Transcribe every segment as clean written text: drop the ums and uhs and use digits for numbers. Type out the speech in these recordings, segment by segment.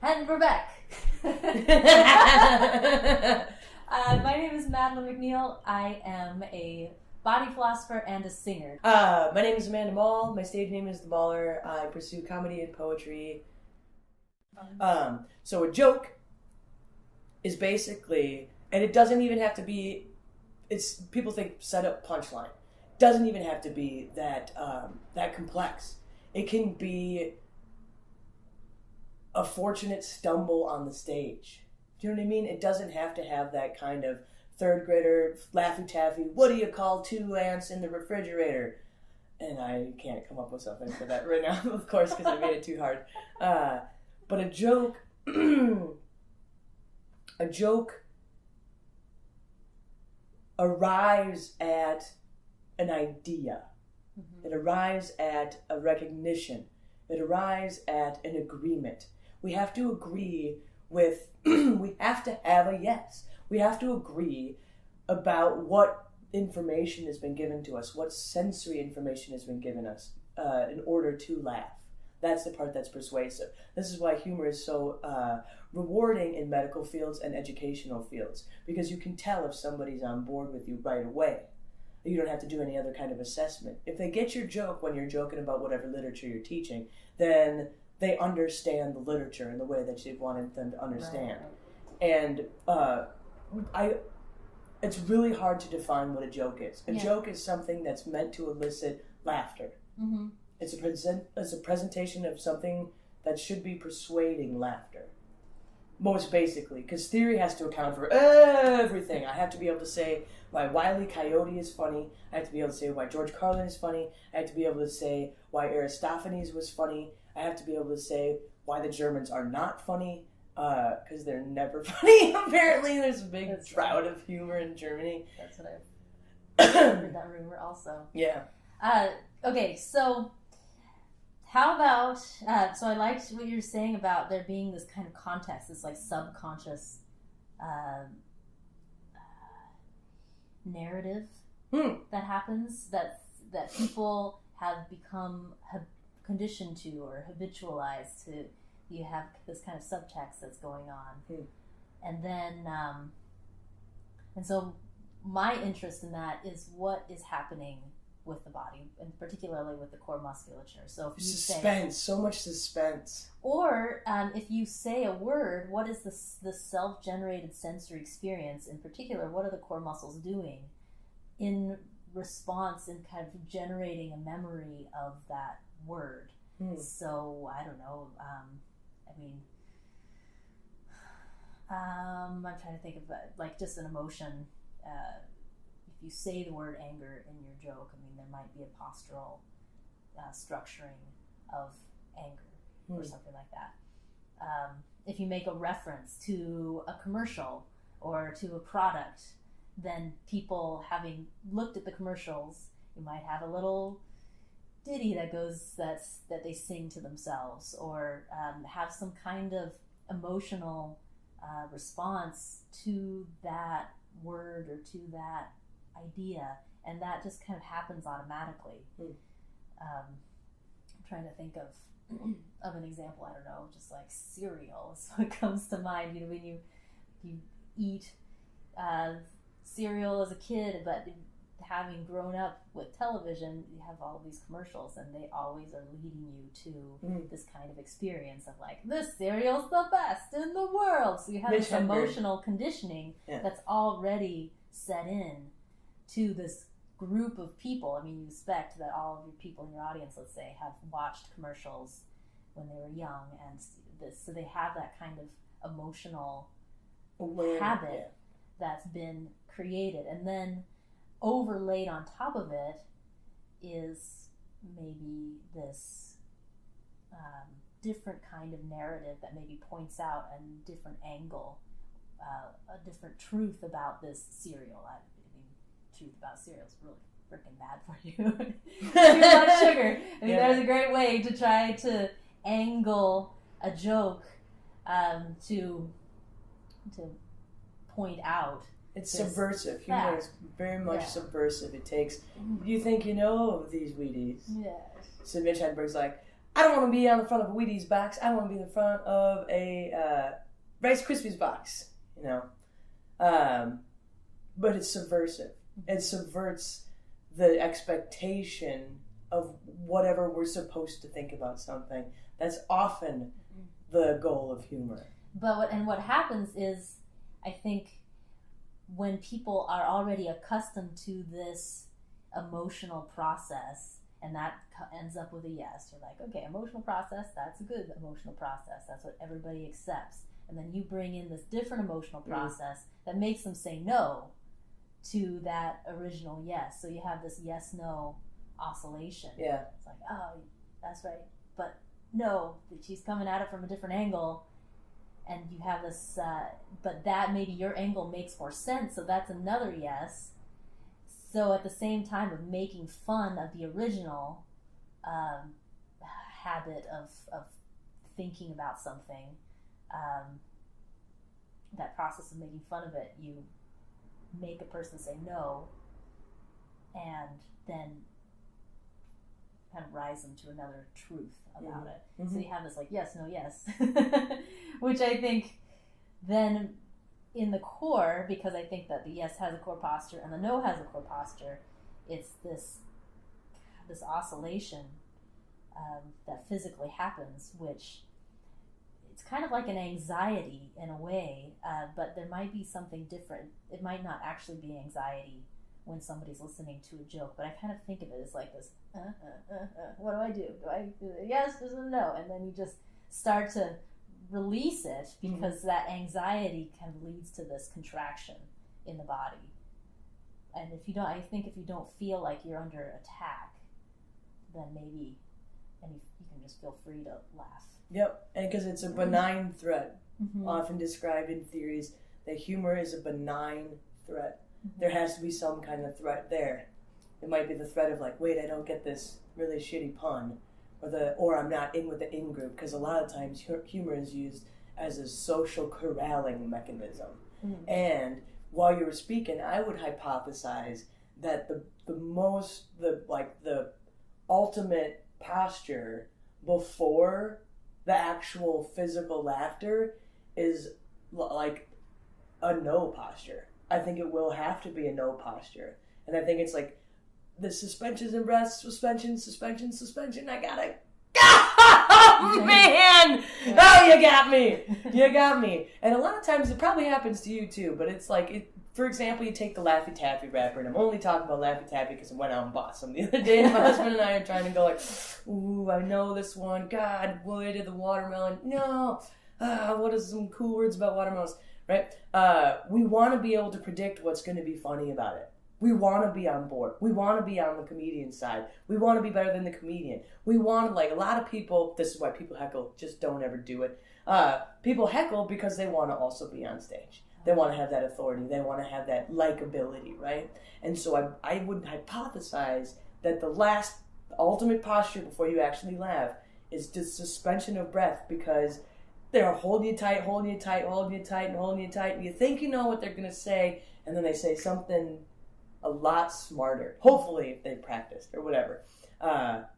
And we're back. My name is Madeline McNeill. I am a body philosopher and a singer. My name is Amanda Maule. My stage name is the Mauler. I pursue comedy and poetry. So a joke is basically, and it doesn't even have to be, it's people think set up punchline. It doesn't even have to be that complex. It can be a fortunate stumble on the stage. Do you know what I mean? It doesn't have to have that kind of third grader Laffy Taffy, what do you call 2 ants in the refrigerator? And I can't come up with something for that right now, of course, because I made it too hard. But a joke arrives at an idea. Mm-hmm. It arrives at a recognition. It arrives at an agreement. We have to agree with, we have to have a yes. We have to agree about what information has been given to us, what sensory information has been given us in order to laugh. That's the part that's persuasive. This is why humor is so rewarding in medical fields and educational fields, because you can tell if somebody's on board with you right away. You don't have to do any other kind of assessment. If they get your joke when you're joking about whatever literature you're teaching, then they understand the literature in the way that you wanted them to understand. Right. And it's really hard to define what a joke is. A joke is something that's meant to elicit laughter. Mm-hmm. It's a presentation of something that should be persuading laughter. Most basically, because theory has to account for everything. I have to be able to say why Wile E. Coyote is funny. I have to be able to say why George Carlin is funny. I have to be able to say why Aristophanes was funny. I have to be able to say why the Germans are not funny, because they're never funny, apparently. There's a big drought of humor in Germany. That's what I've heard that rumor also. Yeah. Okay, so how about, so I liked what you were saying about there being this kind of context, this like subconscious narrative that happens, that people have become conditioned to or habitualized to. You have this kind of subtext that's going on. And then, and so my interest in that is what is happening with the body, and particularly with the core musculature. So if you suspense, so much suspense. Or if you say a word, what is the self-generated sensory experience? In particular, what are the core muscles doing in response and kind of generating a memory of that word? So I don't know. I'm trying to think of like just an emotion. If you say the word anger in your joke, there might be a postural structuring of anger or something like that. If you make a reference to a commercial or to a product, then people, having looked at the commercials, you might have a little ditty that goes that they sing to themselves, or have some kind of emotional response to that word or to that idea, and that just kind of happens automatically. I'm trying to think of an example. I don't know, just like cereal is what comes to mind. When you eat cereal as a kid, but having grown up with television, you have all of these commercials, and they always are leading you to this kind of experience of like, this cereal's the best in the world. So you have this emotional conditioning that's already set in to this group of people. You expect that all of your people in your audience, let's say, have watched commercials when they were young, and so they have that kind of emotional habit that's been created, and then overlaid on top of it is maybe this different kind of narrative that maybe points out a different angle, a different truth about this cereal. Truth about cereal is really freaking bad for you. Too much sugar. There's a great way to try to angle a joke to point out. It's subversive. Humor is very much subversive. It takes, you think you know these Wheaties. Yes. So Mitch Hedberg's like, I don't want to be on the front of a Wheaties box. I want to be in the front of a Rice Krispies box, you know. But it's subversive. It subverts the expectation of whatever we're supposed to think about something. That's often the goal of humor. But what happens is, I think, when people are already accustomed to this emotional process, and that ends up with a yes, you're like, okay, emotional process, that's a good emotional process. That's what everybody accepts. And then you bring in this different emotional process that makes them say no to that original yes. So you have this yes-no oscillation. Yeah. It's like, oh, that's right. But no, she's coming at it from a different angle. And you have this, but that maybe your angle makes more sense. So that's another yes. So at the same time of making fun of the original habit of thinking about something, that process of making fun of it, you make a person say no, and then kind of rise them to another truth about it. Mm-hmm. So you have this like yes, no, yes, which I think then in the core, because I think that the yes has a core posture and the no has a core posture, it's this oscillation that physically happens, which it's kind of like an anxiety in a way, but there might be something different. It might not actually be anxiety when somebody's listening to a joke, but I kind of think of it as like this, what do I do? Do I do a yes, do a no? And then you just start to release it because that anxiety kind of leads to this contraction in the body. And if you don't feel like you're under attack, then maybe, and you can just feel free to laugh. Yep, and because it's a benign threat, often described in theories that humor is a benign threat. There has to be some kind of threat there. It might be the threat of like, wait, I don't get this really shitty pun, or I'm not in with the in-group, because a lot of times humor is used as a social corralling mechanism. And while you were speaking, I would hypothesize that the ultimate posture before the actual physical laughter is like a no posture. I think it will have to be a no posture. And I think it's like the suspensions and breath, suspension. I got it. Oh, man! Oh, you got me. And a lot of times it probably happens to you too, but it's like, for example, you take the Laffy Taffy rapper, and I'm only talking about Laffy Taffy because I went out and bought some the other day, and my husband and I are trying to go like, ooh, I know this one. God, boy, did the watermelon. No. What is some cool words about watermelons? Right? We want to be able to predict what's going to be funny about it. We want to be on board. We want to be on the comedian side. We want to be better than the comedian. We want to, like, a lot of people, this is why people heckle, just don't ever do it. People heckle because they want to also be on stage. They want to have that authority. They want to have that likability, right? And so I would hypothesize that the ultimate posture before you actually laugh is just suspension of breath, because they're holding you tight, and you think you know what they're going to say, and then they say something a lot smarter. Hopefully, if they practiced or whatever.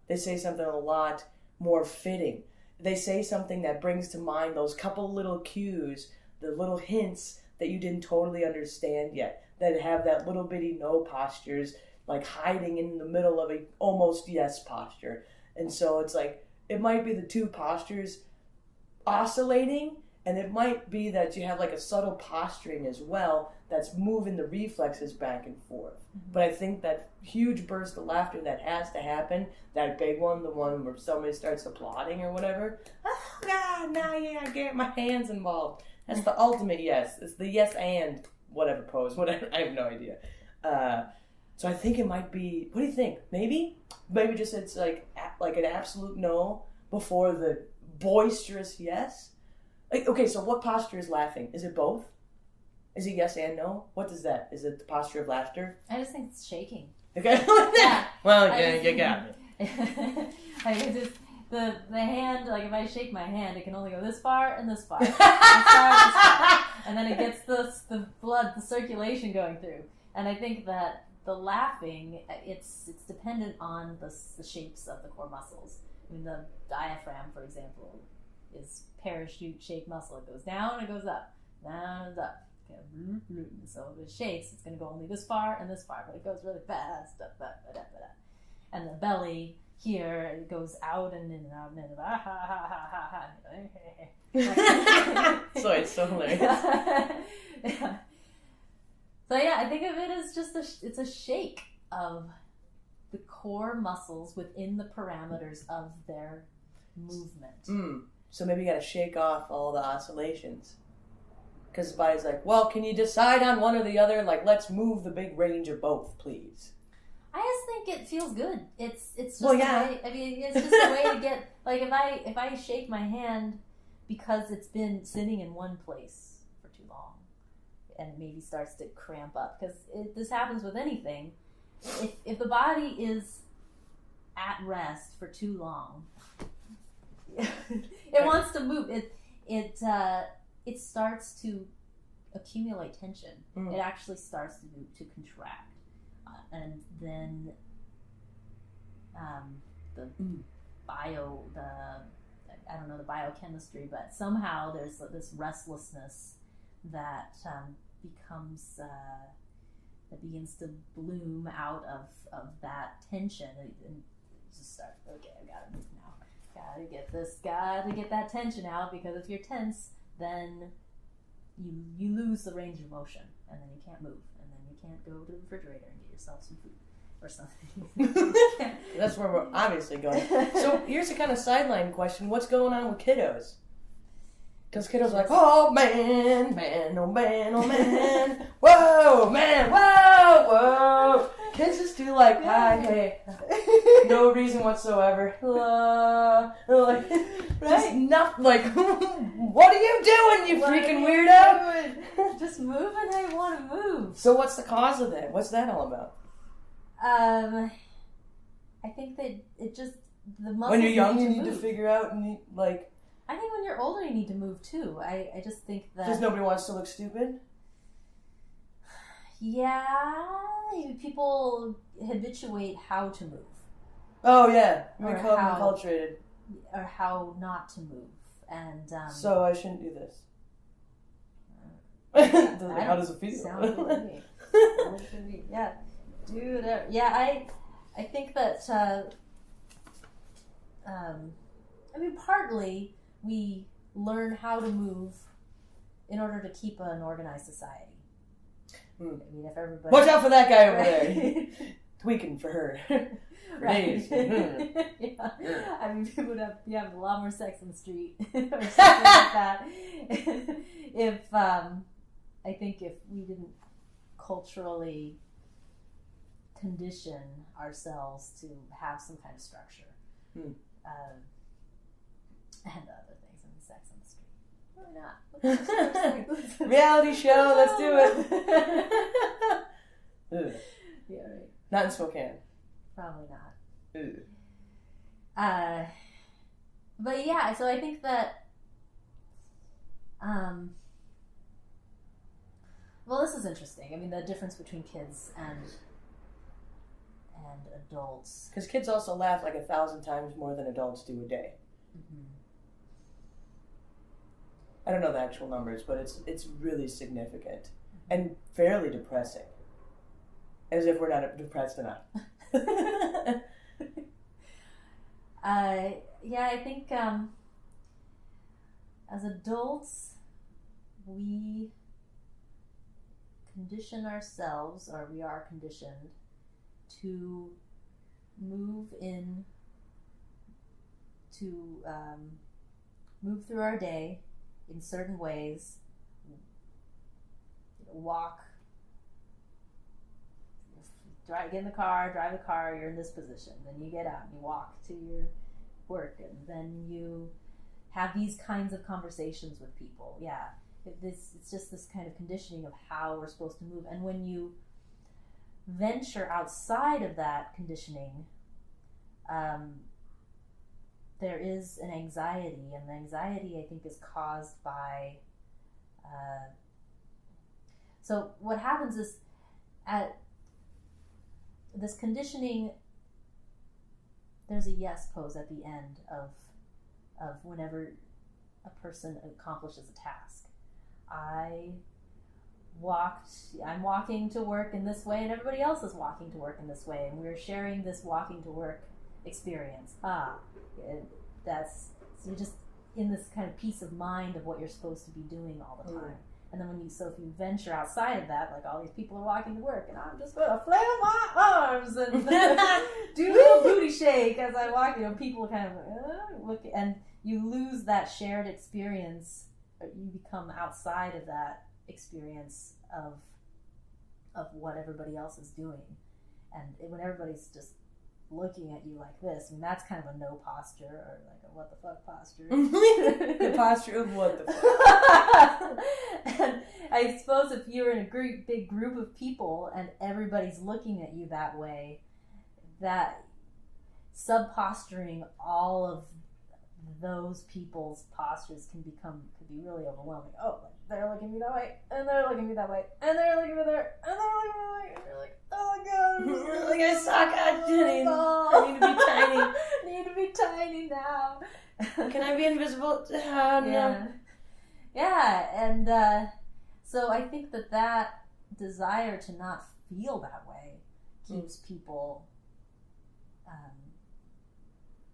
They say something a lot more fitting. They say something that brings to mind those couple little cues, the little hints that you didn't totally understand yet, that have that little bitty no postures, like hiding in the middle of a almost yes posture. And so it's like, it might be the two postures oscillating, and it might be that you have like a subtle posturing as well that's moving the reflexes back and forth. But I think that huge burst of laughter that has to happen, that big one, the one where somebody starts applauding or whatever, oh God, now yeah, I get my hands involved. That's the ultimate yes. It's the yes and whatever pose, whatever. I have no idea. So I think it might be, what do you think? Maybe just it's like an absolute no before the boisterous yes. Like, okay, so what posture is laughing? Is it both? Is it yes and no? What is that? Is it the posture of laughter? I just think it's shaking. Okay. Yeah. Well, yeah, you got me. Like, just the hand, like if I shake my hand, it can only go this far and this far. This far. And then it gets the blood, the circulation going through. And I think that the laughing, it's dependent on the shapes of the core muscles. I mean, the diaphragm, for example, is parachute-shaped muscle. It goes down, it goes up, down and up. Okay. So if it shakes, it's going to go only this far and this far, but it goes really fast. And the belly here, it goes out and in and out and in. So it's so hilarious. Yeah. So yeah, I think of it as just it's a shake of the core muscles within the parameters of their movement. So maybe you got to shake off all the oscillations. Because the body's like, well, can you decide on one or the other? Like, let's move the big range of both, please. I just think it feels good. It's just well, yeah. a way, I mean, it's just a way to get, like, if I shake my hand because it's been sitting in one place for too long and maybe starts to cramp up, because this happens with anything. If the body is at rest for too long, it wants to move. It starts to accumulate tension. It actually starts to contract, and then the biochemistry, but somehow there's this restlessness that begins to bloom out of that tension, and just start. Okay, I gotta move now. Gotta get that tension out, because if you're tense, then you lose the range of motion, and then you can't move, and then you can't go to the refrigerator and get yourself some food or something. That's where we're obviously going. So here's a kind of sideline question: what's going on with kiddos? Because kiddos are like, oh man, oh man, oh man, whoa, man, whoa. Kids just do like, hi, hey, no reason whatsoever. Like, right? Just not like, what are you doing, you freaking weirdo? Just move when I want to move. So what's the cause of that? What's that all about? I think that it just, the muscles. When you're young, you need to figure out, and like. I think when you're older, you need to move too. I just think that. Because nobody wants to look stupid? Yeah, people habituate how to move. Oh, yeah. We become enculturated. Or how not to move. And so I shouldn't do this. How does it feel? Sound good to me. Yeah. Do whatever. Yeah, I think that, I mean, partly we learn how to move in order to keep an organized society. I mean, if everybody... Watch out for that guy over there. Tweaking for her. Right. Yeah. I mean, people would have a lot more sex on the street or something like that. I think if we didn't culturally condition ourselves to have some kind of structure. And other things, I mean, sex on the street. Why not? Reality show, let's do it. Yeah, right. Not in Spokane. Probably not. But yeah, so I think that, well, this is interesting. I mean, the difference between kids and adults. Because kids also laugh like 1,000 times more than adults do a day. Mm-hmm. I don't know the actual numbers, but it's really significant and fairly depressing. As if we're not depressed enough. Yeah, I think as adults, we condition ourselves, or we are conditioned to move through our day in certain ways. Walk, get in the car, drive the car, you're in this position. Then you get out and you walk to your work, and then you have these kinds of conversations with people. Yeah, it's just this kind of conditioning of how we're supposed to move. And when you venture outside of that conditioning, there is an anxiety, and the anxiety, I think, is caused by so what happens is, at this conditioning there's a yes pose at the end of whenever a person accomplishes a task. I'm walking to work in this way, and everybody else is walking to work in this way, and we're sharing this walking to work experience. That's, so you're just in this kind of peace of mind of what you're supposed to be doing all the time. And then if you venture outside of that, like all these people are walking to work, and I'm just going to flail my arms and do a little booty shake as I walk. People kind of look, and you lose that shared experience. Or you become outside of that experience of what everybody else is doing, and when everybody's just looking at you like this, that's kind of a no posture, or like a what the fuck posture. The posture of what the fuck. And I suppose if you're in a big group of people and everybody's looking at you that way, that sub-posturing all of those people's postures could be really overwhelming. Oh, they're looking at me that way, and they're looking at me that way, and they're looking at me there, and they're looking at me that way, and you're like, oh my god, like I suck at Jenny. I need to be tiny. I need to be tiny now. Can I be invisible? No. Yeah, and so I think that desire to not feel that way keeps people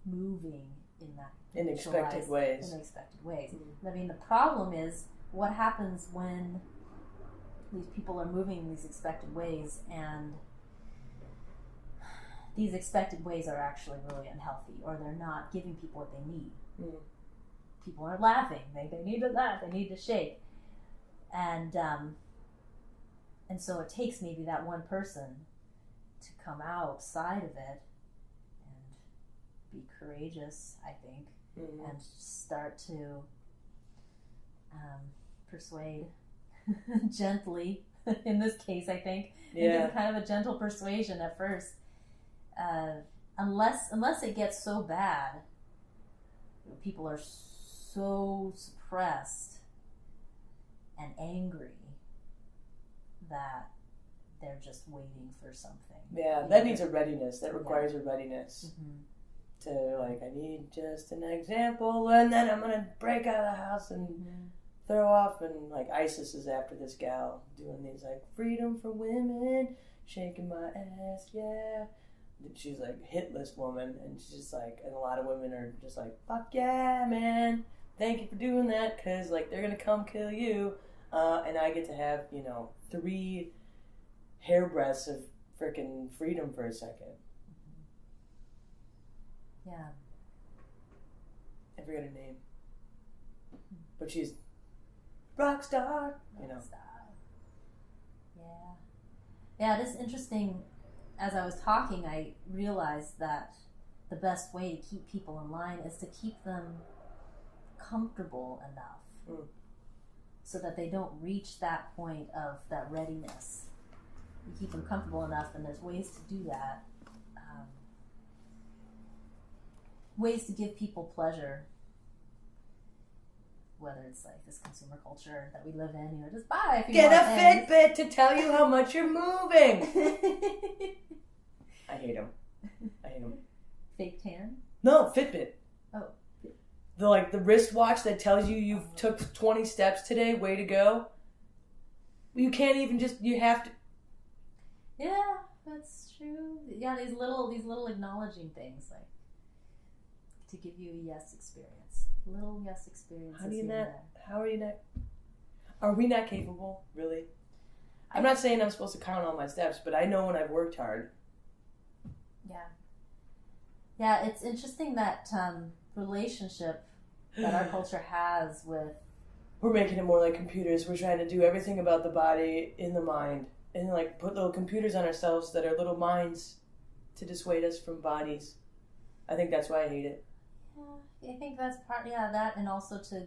moving in that unexpected ways. I mean, the problem is what happens when these people are moving in these expected ways, and these expected ways are actually really unhealthy, or they're not giving people what they need. People are laughing. They need to laugh. They need to shake. And so it takes maybe that one person to come outside of it and be courageous, I think, and start to persuade gently. In this case, I think it's kind of a gentle persuasion at first, unless it gets so bad, people are so suppressed and angry that they're just waiting for something. Yeah, that needs a readiness. That requires a readiness. To, like, I need just an example, and then I'm going to break out of the house and throw off. And, like, ISIS is after this gal doing these, like, freedom for women, shaking my ass, yeah. She's, like, a hit list woman, and she's just, like, and a lot of women are just like, fuck yeah, man. Thank you for doing that, because, like, they're going to come kill you. And I get to have, 3 hairbreadths of freaking freedom for a second. Yeah. I forget her name. But she's rock star, Rock star. Yeah. Yeah, it is interesting. As I was talking, I realized that the best way to keep people in line is to keep them comfortable enough so that they don't reach that point of that readiness. You keep them comfortable enough, and there's ways to do that. Ways to give people pleasure, whether it's like this consumer culture that we live in, just buy if you get want. Get a Fitbit to tell you how much you're moving. I hate them. Fake tan? No, Fitbit. Oh. The wristwatch that tells you took 20 steps today, way to go. You can't even you have to. Yeah, that's true. Yeah, these little acknowledging things, like, to give you a yes experience. Little yes experiences. How are you not? Are we not capable, really? I'm not saying I'm supposed to count all my steps, but I know when I've worked hard. Yeah. Yeah, it's interesting that relationship that our culture has with... We're making it more like computers. We're trying to do everything about the body in the mind. And, like, put little computers on ourselves that are little minds to dissuade us from bodies. I think that's why I hate it. Yeah, I think that's that, and also to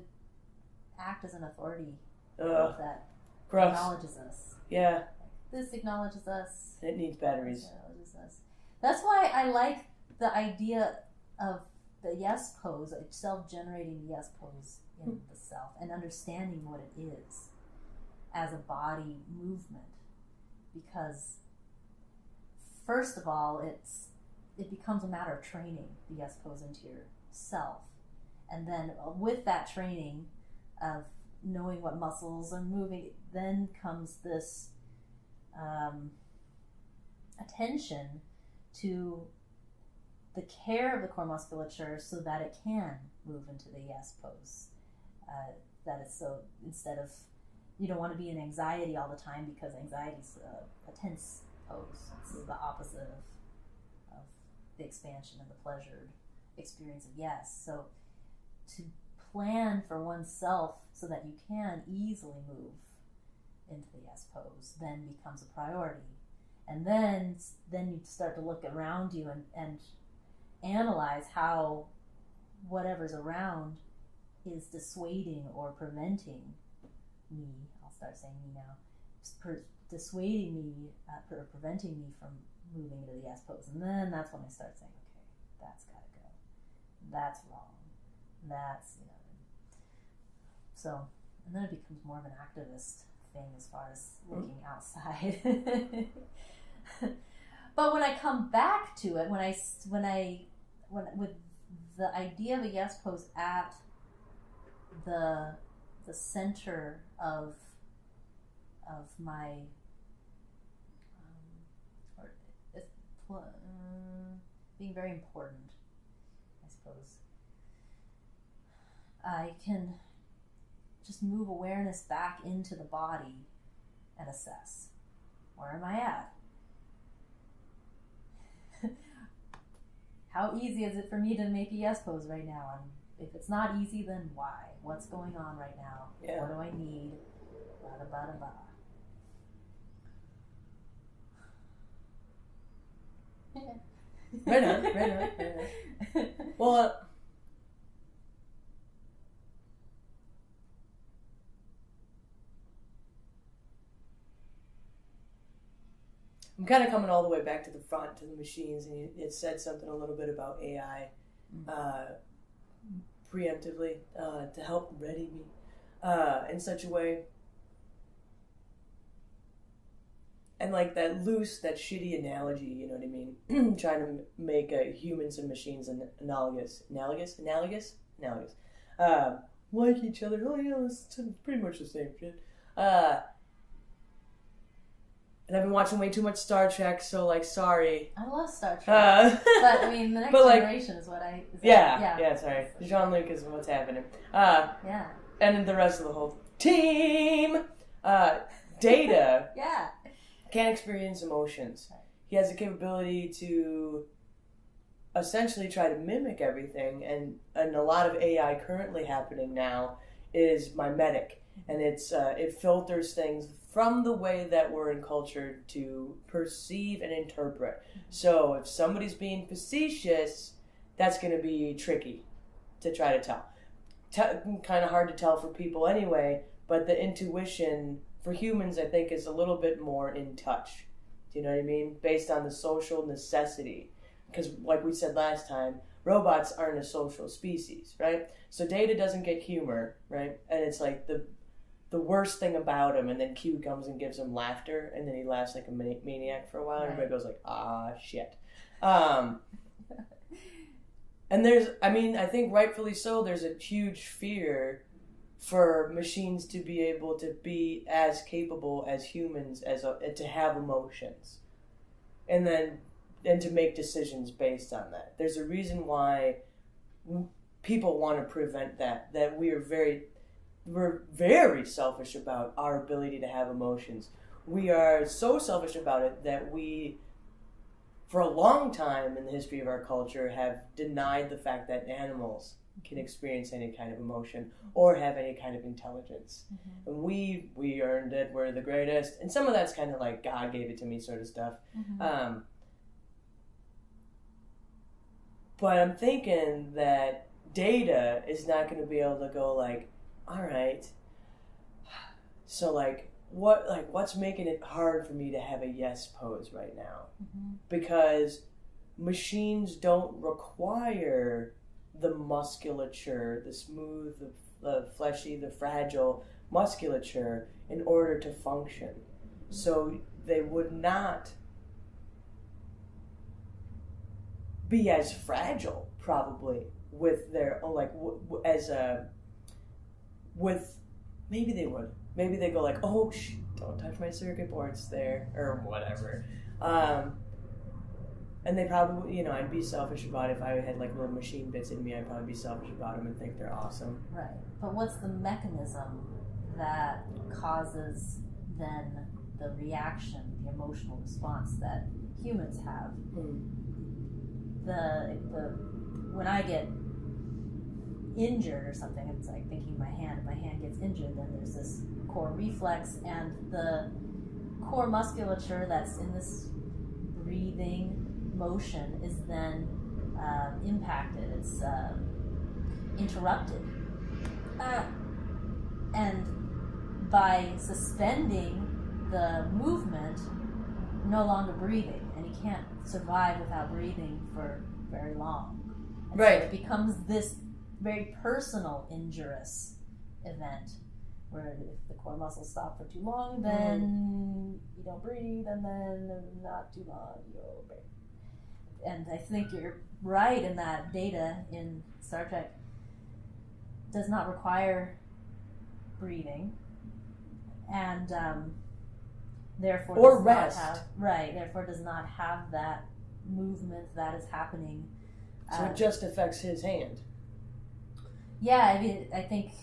act as an authority that acknowledges us. Yeah. This acknowledges us. It needs batteries. This acknowledges us. That's why I like the idea of the yes pose, a self-generating yes pose in the self, and understanding what it is as a body movement. Because, first of all, it becomes a matter of training the yes pose into yourself. And then with that training of knowing what muscles are moving, then comes this attention to the care of the core musculature so that it can move into the yes pose. That is so, instead of, you don't want to be in anxiety all the time, because anxiety is a tense pose. It's the opposite of the expansion and the pleasured experience of yes. So to plan for oneself so that you can easily move into the yes pose then becomes a priority. And then you start to look around you and analyze how whatever's around is dissuading or preventing me. I'll start saying me now. Dissuading me or preventing me from moving into the yes pose. And then that's when I start saying, okay, that's got to go. That's wrong. That's, So, and then it becomes more of an activist thing as far as looking outside. But when I come back to it, when with the idea of a yes pose at the center of my being very important, I suppose, I can just move awareness back into the body and assess, where am I at? How easy is it for me to make a yes pose right now? And if it's not easy, then why? What's going on right now? Yeah. What do I need? Bada bada bada. Right on. Well, I'm kind of coming all the way back to the front, to the machines, and it said something a little bit about AI preemptively to help ready me in such a way. And like that shitty analogy, you know what I mean? Trying to make humans and machines analogous. Like each other. Oh yeah, it's pretty much the same shit. And I've been watching way too much Star Trek, so sorry. I love Star Trek, but I mean, the Next Generation is what I. Sorry, Jean-Luc is what's happening. Yeah. And then the rest of the whole team, Data. Yeah. Can't experience emotions. Right. He has the capability to essentially try to mimic everything, and a lot of AI currently happening now is mimetic, and it filters things from the way that we're encultured to perceive and interpret. So if somebody's being facetious, that's going to be tricky to try to tell. Kind of hard to tell for people anyway, but the intuition for humans, I think, is a little bit more in touch. Do you know what I mean? Based on the social necessity. Because like we said last time, robots aren't a social species, right? So Data doesn't get humor, right? And it's like the worst thing about him, and then Q comes and gives him laughter, and then he laughs like a maniac for a while, and everybody goes like, ah, shit. And I think rightfully so, there's a huge fear for machines to be able to be as capable as humans, to have emotions, and to make decisions based on that. There's a reason why people want to prevent that we're very selfish about our ability to have emotions. We are so selfish about it that we, for a long time in the history of our culture, have denied the fact that animals can experience any kind of emotion or have any kind of intelligence. Mm-hmm. And we earned it, we're the greatest. And some of that's kind of like God gave it to me sort of stuff. Mm-hmm. But I'm thinking that Data is not going to be able to go like, all right, so what's making it hard for me to have a yes pose right now? Mm-hmm. Because machines don't require the musculature, the smooth, the fleshy, the fragile musculature in order to function. So they would not be as fragile, probably, with their, like, with, maybe they would. Maybe they go like, oh, don't touch my circuit boards there, or whatever. And they probably, I'd be selfish about it if I had like little machine bits in me. I'd probably be selfish about them and think they're awesome. Right. But what's the mechanism that causes then the reaction, the emotional response that humans have? When I get injured or something, it's like thinking my hand gets injured, then there's this core reflex, and the core musculature that's in this breathing motion is then impacted. It's interrupted. And by suspending the movement, no longer breathing, and you can't survive without breathing for very long. And right. So it becomes this very personal, injurious event where if the core muscles stop for too long, then you don't breathe, and then not too long, you'll breathe. And I think you're right in that Data in Star Trek does not require breathing, and therefore or does rest. Not have, right. Therefore, does not have that movement that is happening. So it just affects his hand. Yeah, I mean, I think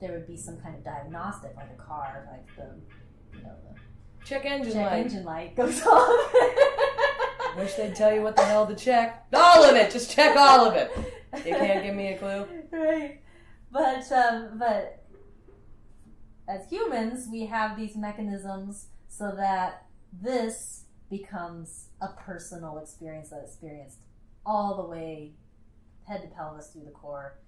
there would be some kind of diagnostic, like a car, like the check engine light goes on. Wish they'd tell you what the hell to check. All of it. Just check all of it. You can't give me a clue. Right. But as humans, we have these mechanisms so that this becomes a personal experience that is experienced all the way head to pelvis through the core.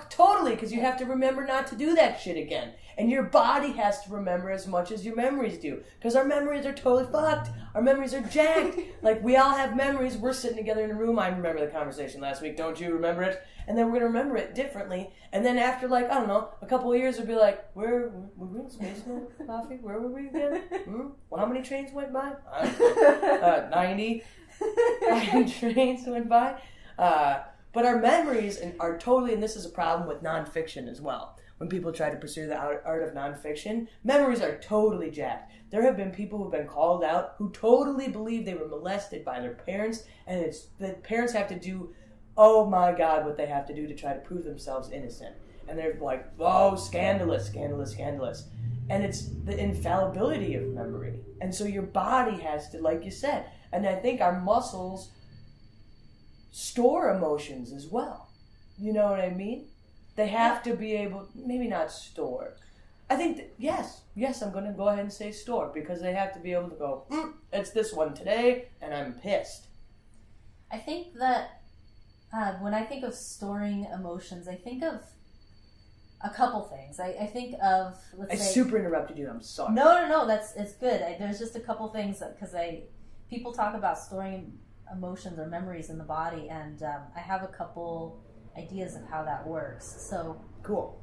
Totally, because you have to remember not to do that shit again. And your body has to remember as much as your memories do. Because our memories are totally fucked. Our memories are jacked. Like, we all have memories. We're sitting together in a room. I remember the conversation last week. Don't you remember it? And then we're going to remember it differently. And then after, like, I don't know, a couple of years, we'll be like, were we in Space Coffee? Where were we again? Well, how many trains went by? 90. 90 trains went by. But our memories are totally, and this is a problem with nonfiction as well. When people try to pursue the art of nonfiction, memories are totally jacked. There have been people who have been called out who totally believe they were molested by their parents, and the parents have to do, oh my God, what they have to do to try to prove themselves innocent. And they're like, oh, scandalous, scandalous, scandalous. And it's the infallibility of memory. And so your body has to, like you said, and I think our muscles store emotions as well. You know what I mean? They have to be able, maybe not store. I think, yes, I'm going to go ahead and say store, because they have to be able to go, it's this one today, and I'm pissed. I think that when I think of storing emotions, I think of a couple things. I think of, I super interrupted you, I'm sorry. No, it's good. There's just a couple things, because people talk about storing emotions or memories in the body, and I have a couple ideas of how that works. So cool.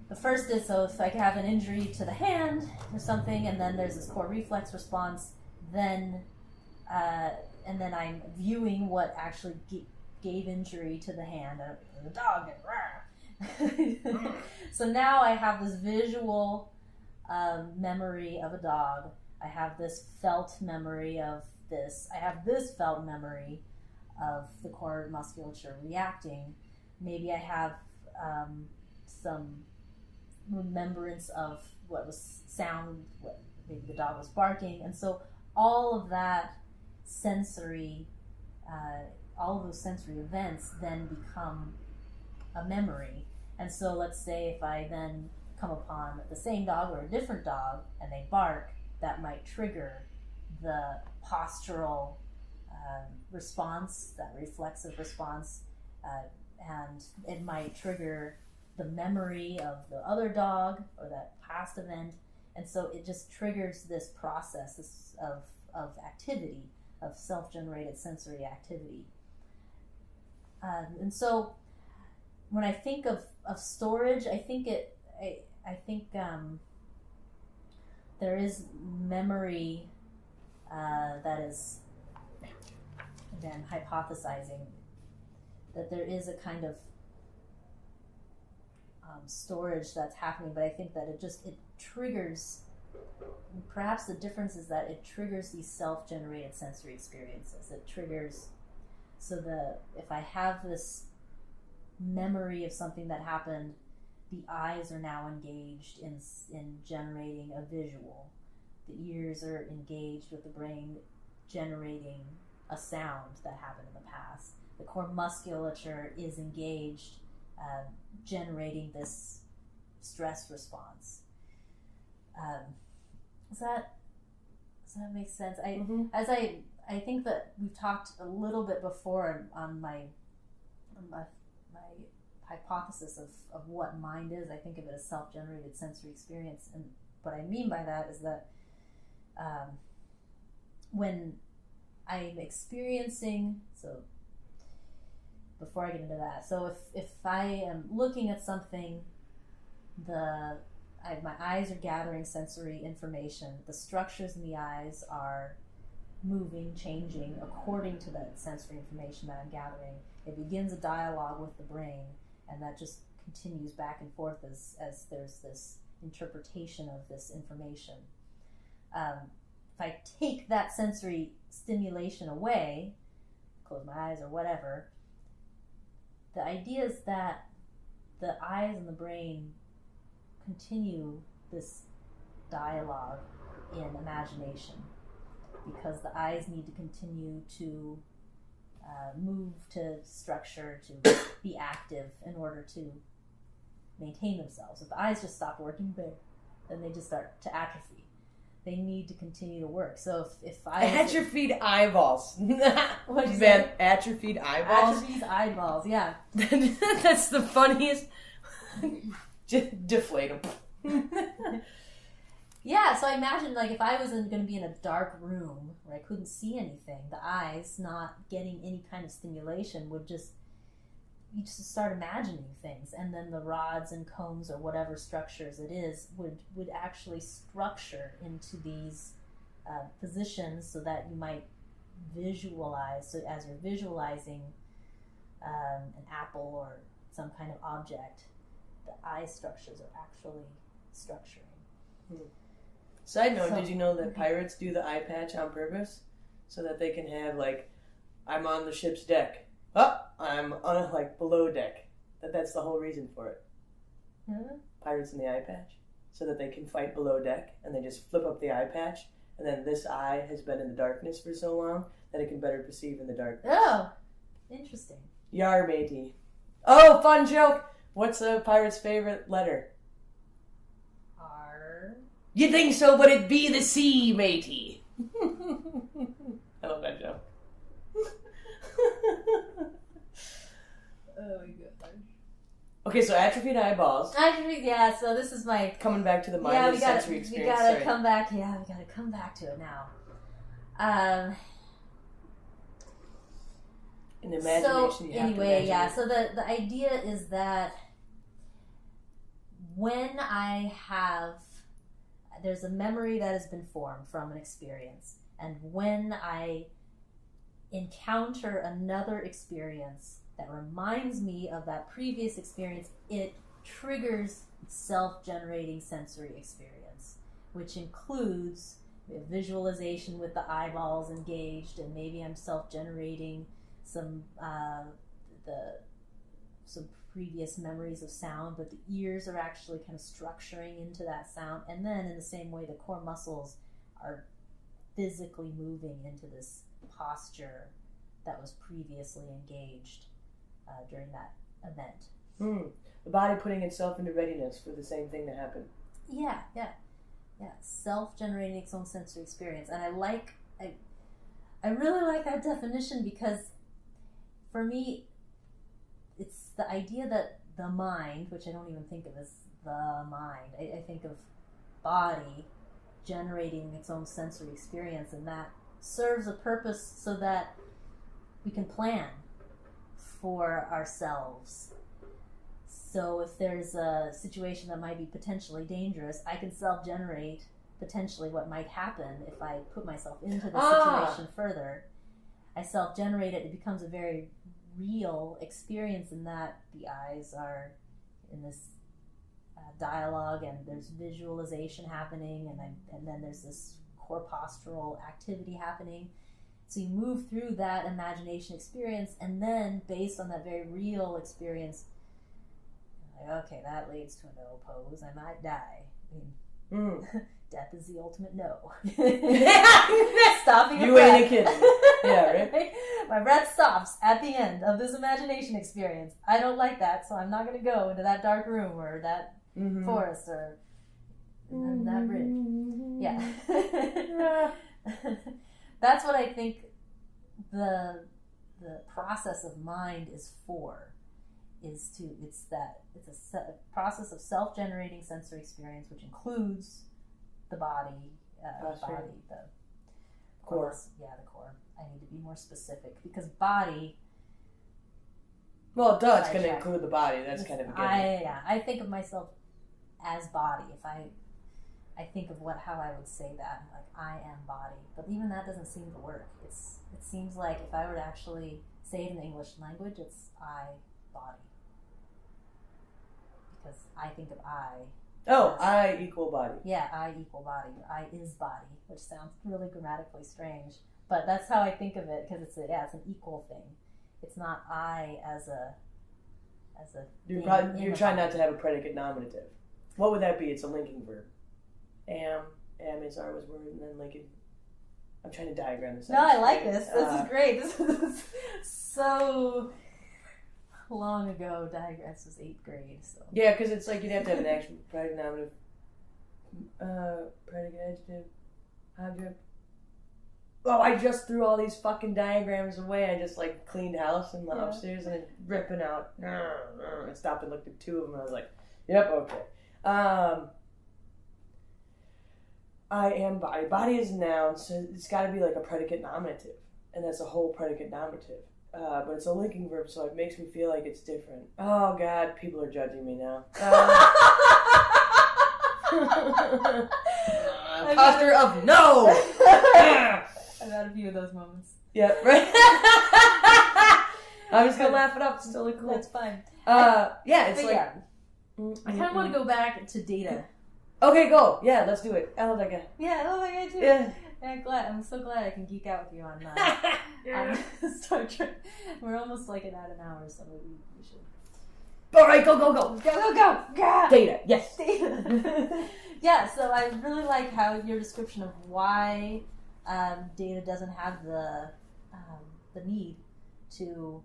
The first is, so if I have an injury to the hand or something, and then there's this core reflex response, then and then I'm viewing what actually gave injury to the hand, the dog, and so now I have this visual memory of a dog. I have this felt memory of this. I have this felt memory of the core musculature reacting. Maybe I have some remembrance of what was sound, maybe the dog was barking, and so all of that sensory, all of those sensory events then become a memory. And so let's say if I then come upon the same dog or a different dog and they bark, that might trigger the postural response, that reflexive response, and it might trigger the memory of the other dog or that past event, and so it just triggers this process of activity, of self-generated sensory activity. And so when I think of storage, I think there is memory that is again, hypothesizing that there is a kind of storage that's happening, but I think that it triggers, perhaps the difference is that it triggers these self-generated sensory experiences. It triggers, so if I have this memory of something that happened, the eyes are now engaged in generating a visual. The ears are engaged with the brain generating a sound that happened in the past. The core musculature is engaged generating this stress response. Does that make sense? I think that we've talked a little bit before on my hypothesis of what mind is. I think of it as self-generated sensory experience, and what I mean by that is that when I'm experiencing, so before I get into that, so if I am looking at something, my eyes are gathering sensory information. The structures in the eyes are moving, changing according to that sensory information that I'm gathering. It begins a dialogue with the brain, and that just continues back and forth as there's this interpretation of this information. If I take that sensory stimulation away, close my eyes or whatever, the idea is that the eyes and the brain continue this dialogue in imagination, because the eyes need to continue to move to structure, to be active in order to maintain themselves. If the eyes just stop working, then they just start to atrophy. They need to continue to work. So if I atrophied eyeballs. What you meant atrophied eyeballs? Atrophied eyeballs, yeah. That's the funniest. Just deflate them. Yeah, so I imagine like if I was going to be in a dark room where I couldn't see anything, the eyes not getting any kind of stimulation you just start imagining things, and then the rods and cones or whatever structures it is would actually structure into these positions so that you might visualize. So as you're visualizing an apple or some kind of object, the eye structures are actually structuring. Side note, did you know that pirates do the eye patch on purpose? So that they can have, like, I'm on the ship's deck. Oh, I'm on, like, below deck. That's the whole reason for it. Mm-hmm. Pirates in the eye patch. So that they can fight below deck, and they just flip up the eye patch, and then this eye has been in the darkness for so long that it can better perceive in the darkness. Oh, interesting. Yar, matey. Oh, fun joke! What's a pirate's favorite letter? R. You think so, but it be the C, matey. I love that joke. Oh my god. Okay, so atrophied eyeballs. Yeah, so this is my... Coming back to the mind sensory experience. We gotta come back, we gotta come back to it now. In imagination, so the idea is that when there's a memory that has been formed from an experience, and when I encounter another experience that reminds me of that previous experience, it triggers self-generating sensory experience, which includes visualization with the eyeballs engaged, and maybe I'm self-generating some previous memories of sound, but the ears are actually kind of structuring into that sound, and then in the same way the core muscles are physically moving into this posture that was previously engaged during that event. The body putting itself into readiness for the same thing to happen. Yeah. Self-generating its own sensory experience, and I really like that definition, because for me, it's the idea that the mind, which I don't even think of as the mind, I think of body generating its own sensory experience, and that serves a purpose so that we can plan for ourselves. So if there's a situation that might be potentially dangerous, I can self-generate potentially what might happen if I put myself into the situation further. I self-generate it, it becomes a very real experience in that the eyes are in this dialogue, and there's visualization happening, and then there's this core postural activity happening. So you move through that imagination experience, and then based on that very real experience, like, okay, that leads to a no pose. I might die. I mean, death is the ultimate no. Stopping. You ain't kidding. Yeah, right. My breath stops at the end of this imagination experience. I don't like that, so I'm not going to go into that dark room or that forest or that bridge. Yeah. That's what I think the process of mind is for. It's a process of self-generating sensory experience, which includes the body, the core. Yeah, the core. I need to be more specific because body. Well, duh, it's going to include the body. That's kind of a given. I think of myself as body. If I think of how I would say that, like I am body, but even that doesn't seem to work. It seems like if I were to actually say it in the English language, it's I body, because I think of I. Oh, I equal body. Yeah, I equal body. I is body, which sounds really grammatically strange, but that's how I think of it because it's an equal thing. It's not I as a. You're trying not to have a predicate nominative. What would that be? It's a linking verb. Am is our was word, and then linking. I'm trying to diagram this. No, I like this. This is great. This is so long ago. Diagrams was 8th grade. So yeah, because it's like you'd have to have an actual predicate nominative, predicate adjective, object. Oh, I just threw all these fucking diagrams away. I just like cleaned house in the upstairs and ripping out. I stopped and looked at 2 of them. And I was like, "Yep, okay." I am body. Body is a noun, so it's got to be like a predicate nominative, and that's a whole predicate nominative. But it's a linking verb, so it makes me feel like it's different. Oh God, people are judging me now. Posture of no. I've had a few of those moments. Yeah, right. I'm just gonna laugh it up. It's totally cool. That's fine. It's like. Yeah. I kind of want to go back to data. Okay, go. Yeah, let's do it. I love that guy. Yeah, I love that guy too. Yeah. I'm so glad I can geek out with you on Star Trek. We're almost like at an hour, so maybe we should. All right, go. Go. Data. Yes. Data. Yeah. So I really like how your description of why Data doesn't have the need to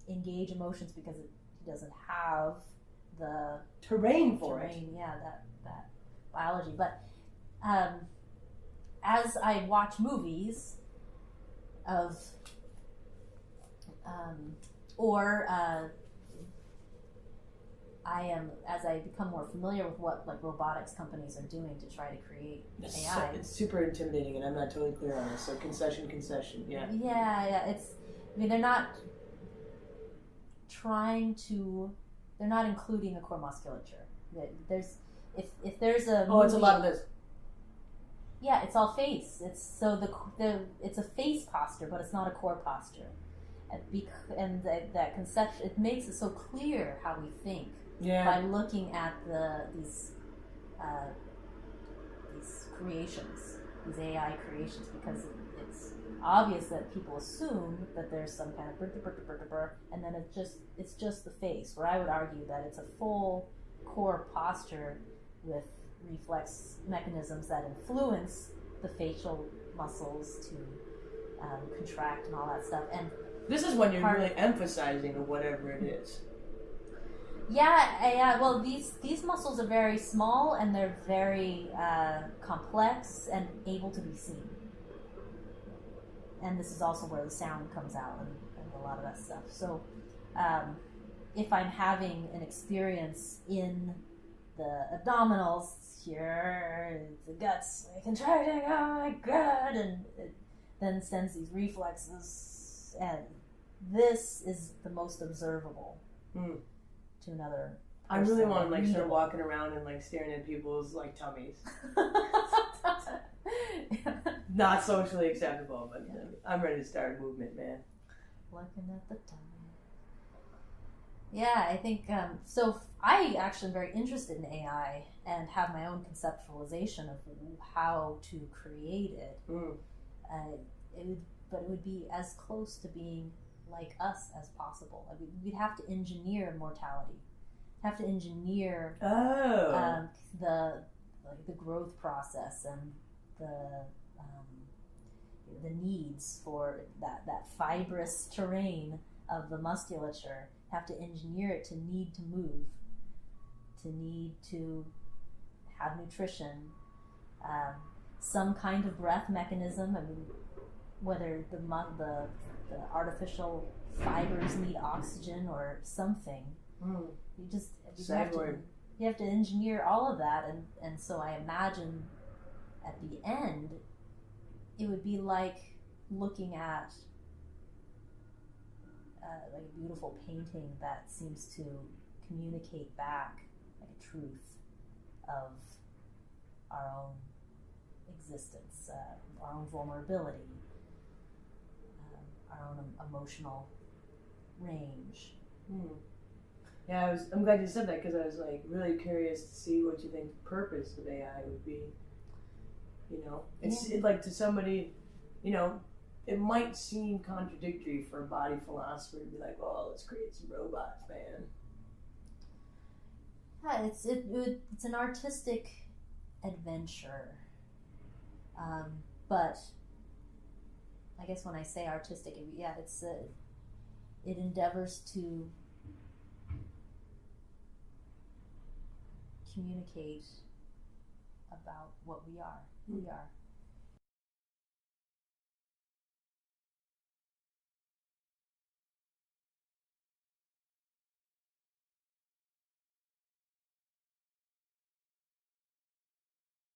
engage emotions because he doesn't have the terrain for it. Yeah, that biology. But as I watch movies of as I become more familiar with what like robotics companies are doing to try to create AI. It's super intimidating, and I'm not totally clear on this. So concession. Yeah. Yeah. They're not they're not including the core musculature. There's if there's a movie, it's a lot of this. Yeah, it's all face. It's it's a face posture, but it's not a core posture, and that conception, it makes it so clear how we think by looking at these creations, these AI creations, because it's obvious that people assume that there's some kind of and then it's just the face. Where I would argue that it's a full core posture with reflex mechanisms that influence the facial muscles to contract and all that stuff. And this is when you're really emphasizing whatever it is. Yeah. Well, these muscles are very small and they're very complex and able to be seen. And this is also where the sound comes out and a lot of that stuff. So, if I'm having an experience in the abdominals here, the guts contracting, oh my God, and it then sends these reflexes, and this is the most observable to another person. I really want to start walking around and staring at people's tummies. not socially acceptable, but I'm ready to start a movement, man. Looking at the time. Yeah, I think, so I actually am very interested in AI and have my own conceptualization of how to create it. But it would be as close to being like us as possible. I mean, we'd have to engineer mortality, have to engineer the growth process and the needs for that fibrous terrain of the musculature. Have to engineer it to need to move, to need to have nutrition, some kind of breath mechanism. I mean, whether the artificial fibers need oxygen or something. You have to engineer all of that, and so I imagine at the end it would be like looking at like a beautiful painting that seems to communicate back like a truth of our own existence, our own vulnerability, our own emotional range. Yeah, I'm glad you said that, because I was like really curious to see what you think the purpose of AI would be. You know, it's like to somebody, you know, it might seem contradictory for a body philosopher to be like, "Oh, let's create some robots, man." Yeah, it's an artistic adventure, but I guess when I say artistic, it endeavors to communicate about what we are, who we are.